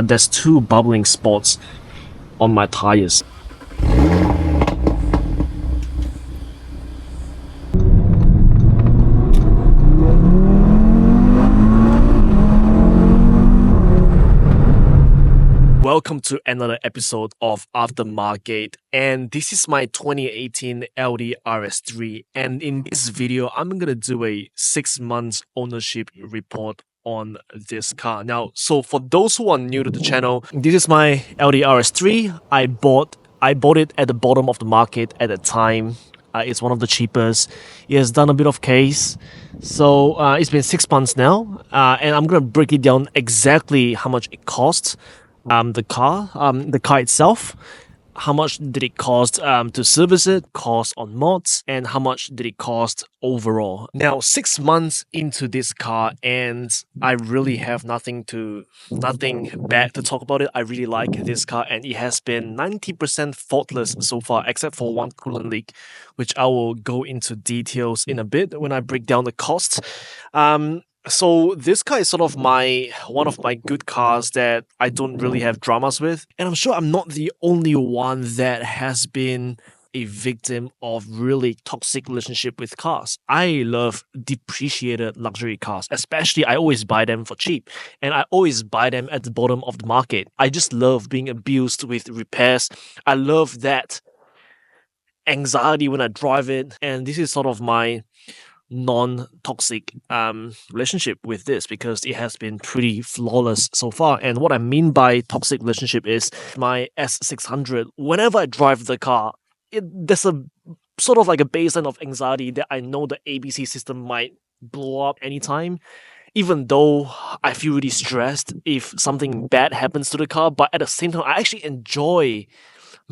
there's two bubbling spots on my tires. Welcome to another episode of Aftermarket, and this is my 2018 Audi RS3, and in this video I'm gonna do a 6 months ownership report on this car. Now, so for those who are new to the channel, this is my Audi RS3. I bought it at the bottom of the market at the time. It's one of the cheapest. It has done a bit of case. So it's been 6 months now, and I'm gonna break it down exactly how much it costs. The car itself, how much did it cost to service it, cost on mods, and how much did it cost overall. Now, 6 months into this car, and I really have nothing bad to talk about it. I really like this car, and it has been 90% faultless so far, except for one coolant leak, which I will go into details in a bit when I break down the costs. So this car is sort of one of my good cars that I don't really have dramas with, and I'm sure I'm not the only one that has been a victim of really toxic relationship with cars. I love depreciated luxury cars, especially I always buy them for cheap, and I always buy them at the bottom of the market. I just love being abused with repairs. I love that anxiety when I drive it, and this is sort of my non-toxic relationship with this, because it has been pretty flawless so far. And what I mean by toxic relationship is my S600. Whenever I drive the car, there's a sort of like a baseline of anxiety that I know the ABC system might blow up anytime, even though I feel really stressed if something bad happens to the car. But at the same time, I actually enjoy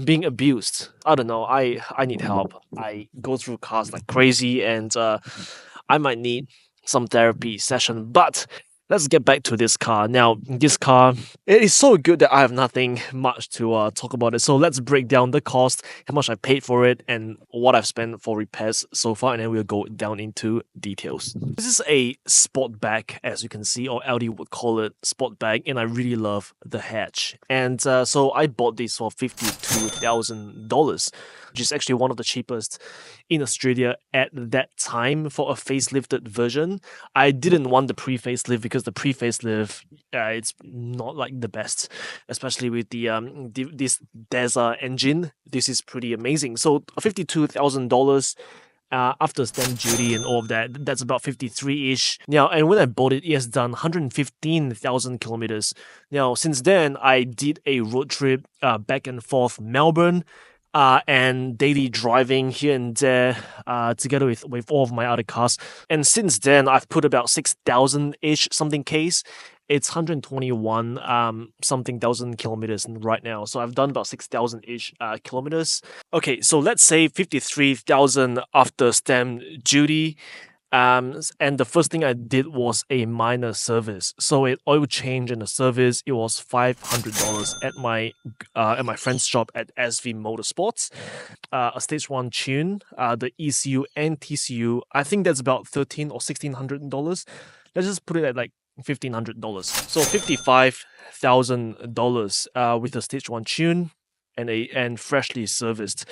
being abused. I don't know. I need help. I go through cars like crazy, and I might need some therapy session. But let's get back to this car. Now, this car, it is so good that I have nothing much to talk about it. So let's break down the cost, how much I paid for it, and what I've spent for repairs so far, and then we'll go down into details. This is a Sportback, as you can see, or Audi would call it Sportback, and I really love the hatch. And so I bought this for $52,000, which is actually one of the cheapest in Australia at that time for a facelifted version. I didn't want the pre-facelift because the pre-facelift, it's not like the best, especially with this Deza engine. This is pretty amazing. So $52,000 after stamp duty and all of that, that's about 53-ish. Now, and when I bought it, it has done 115,000 kilometers. Now, since then, I did a road trip back and forth Melbourne, and daily driving here and there, together with all of my other cars. And since then, I've put about 6,000-ish something Ks. It's 121 something thousand kilometers right now. So I've done about 6,000-ish kilometers. Okay, so let's say 53,000 after stamp duty. And the first thing I did was a minor service. So an oil change and a service, it was $500 at my friend's shop at SV Motorsports. A stage 1 tune, the ECU and TCU, I think that's about $1,300 or $1,600. Let's just put it at like $1,500. So $55,000 with a stage 1 tune and freshly serviced.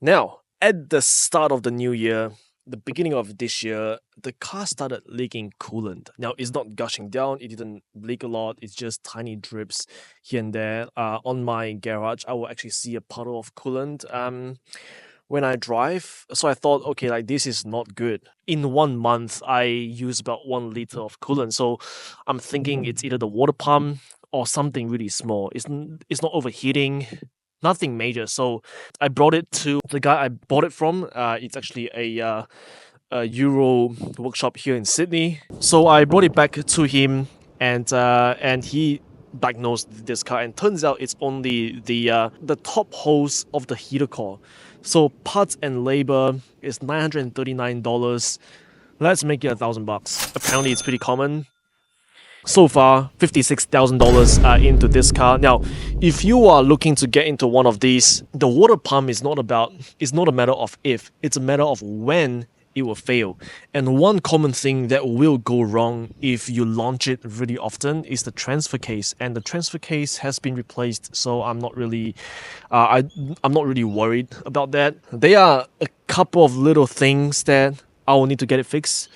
Now, at the start of the new year, the beginning of this year, the car started leaking coolant. Now, it's not gushing down. It didn't leak a lot. It's just tiny drips here and there. On my garage, I will actually see a puddle of coolant when I drive. So I thought, okay, like this is not good. In 1 month, I use about 1 liter of coolant. So I'm thinking it's either the water pump or something really small. It's not overheating. Nothing major. So I brought it to the guy I bought it from. It's actually a Euro workshop here in Sydney. So I brought it back to him, and he diagnosed this car. And turns out it's only the top hose of the heater core. So parts and labor is $939. Let's make it $1,000. Apparently, it's pretty common. So far, $56,000 into this car. Now, if you are looking to get into one of these, the water pump is not a matter of if, it's a matter of when it will fail. And one common thing that will go wrong if you launch it really often is the transfer case, and the transfer case has been replaced, so I'm not really I'm not really worried about that. There are a couple of little things that I will need to get it fixed.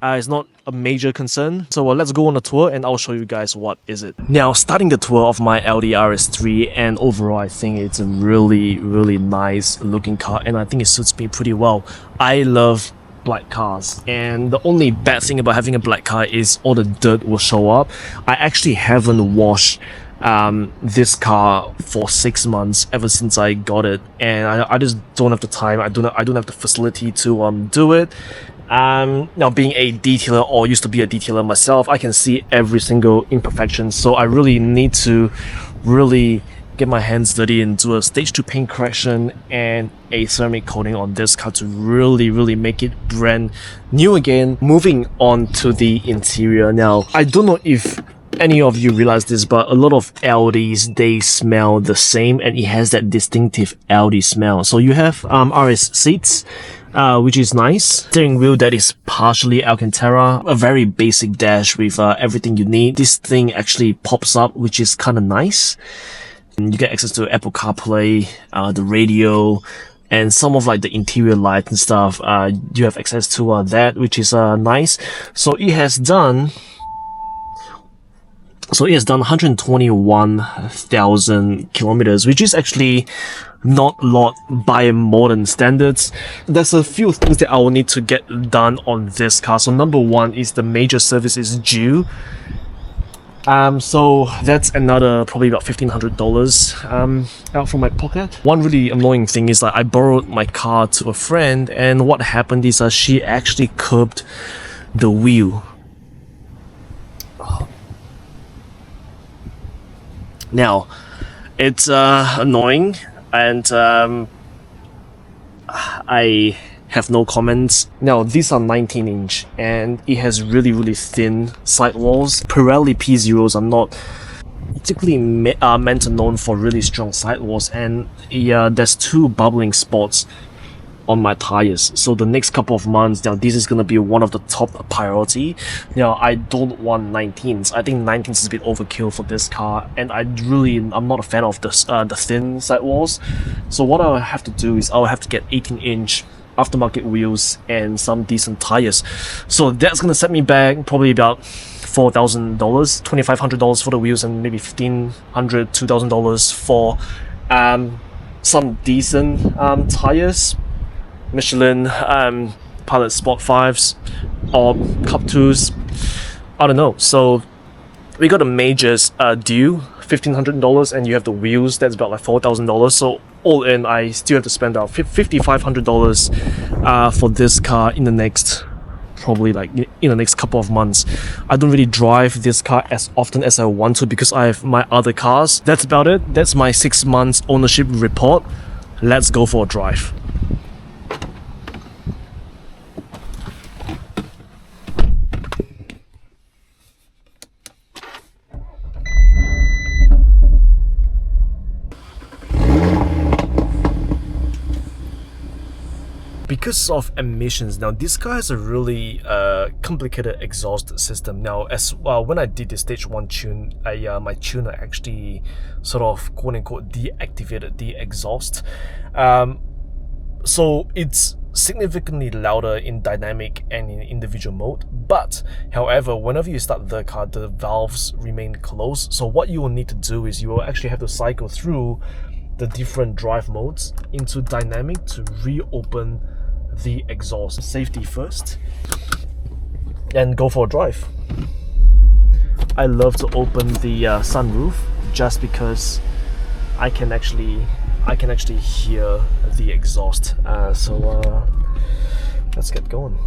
It's not a major concern. So let's go on a tour and I'll show you guys what is it. Now, starting the tour of my Audi RS3, and overall I think it's a really nice looking car, and I think it suits me pretty well. I love black cars, and the only bad thing about having a black car is all the dirt will show up. I actually haven't washed this car for 6 months ever since I got it, and I just don't have the time. I don't have the facility to do it. Now, being a detailer, or used to be a detailer myself, I can see every single imperfection, so I really need to get my hands dirty and do a stage 2 paint correction and a ceramic coating on this car to really make it brand new again. Moving on to the interior. Now, I don't know if any of you realize this, but a lot of Audis, they smell the same, and it has that distinctive Audi smell. So you have RS seats, which is nice. Steering wheel that is partially Alcantara. A very basic dash with everything you need. This thing actually pops up, which is kind of nice. And you get access to Apple CarPlay, the radio, and some of like the interior lights and stuff. You have access to that, which is nice. So it has done 121,000 kilometers, which is actually not a lot by modern standards. There's a few things that I will need to get done on this car. So number one is the major service is due. So that's another probably about $1,500 out from my pocket. One really annoying thing is that I borrowed my car to a friend, and what happened is that she actually curbed the wheel. Now, it's annoying, and I have no comments. Now, these are 19-inch, and it has really thin sidewalls. Pirelli P0s are not particularly meant to known for really strong sidewalls, and there's 2 bubbling spots on my tires. So the next couple of months, now this is gonna be one of the top priority. Now, I don't want 19s. I think 19s is a bit overkill for this car, and I'm not a fan of the thin sidewalls. So what I'll have to do is I'll have to get 18-inch aftermarket wheels and some decent tires. So that's gonna set me back probably about $4,000, $2,500 for the wheels, and maybe $1,500, $2,000 for some decent tires. Michelin Pilot Sport 5s or Cup 2s, I don't know. So we got the majors due, $1,500, and you have the wheels, that's about like $4,000. So all in, I still have to spend about $5,500 for this car in the next couple of months. I don't really drive this car as often as I want to because I have my other cars. That's about it. That's my 6 months ownership report. Let's go for a drive. Because of emissions, now this car has a really complicated exhaust system. Now, as when I did the stage 1 tune, my tuner actually sort of quote unquote deactivated the exhaust. So it's significantly louder in dynamic and in individual mode, but however, whenever you start the car, the valves remain closed. So what you will need to do is you will actually have to cycle through the different drive modes into dynamic to reopen the exhaust. Safety first, and go for a drive. I love to open the sunroof just because I can actually hear the exhaust. So let's get going.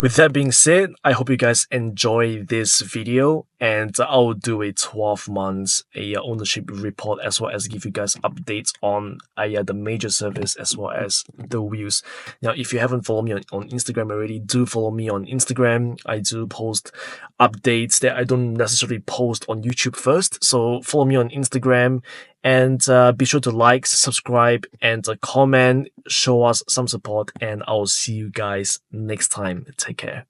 With that being said, I hope you guys enjoy this video, and I'll do a 12 months ownership report, as well as give you guys updates on the major service as well as the wheels. Now, if you haven't followed me on Instagram already, do follow me on Instagram. I do post updates that I don't necessarily post on YouTube first, so follow me on Instagram. And be sure to like, subscribe, and comment. Show us some support, and I'll see you guys next time. Take care.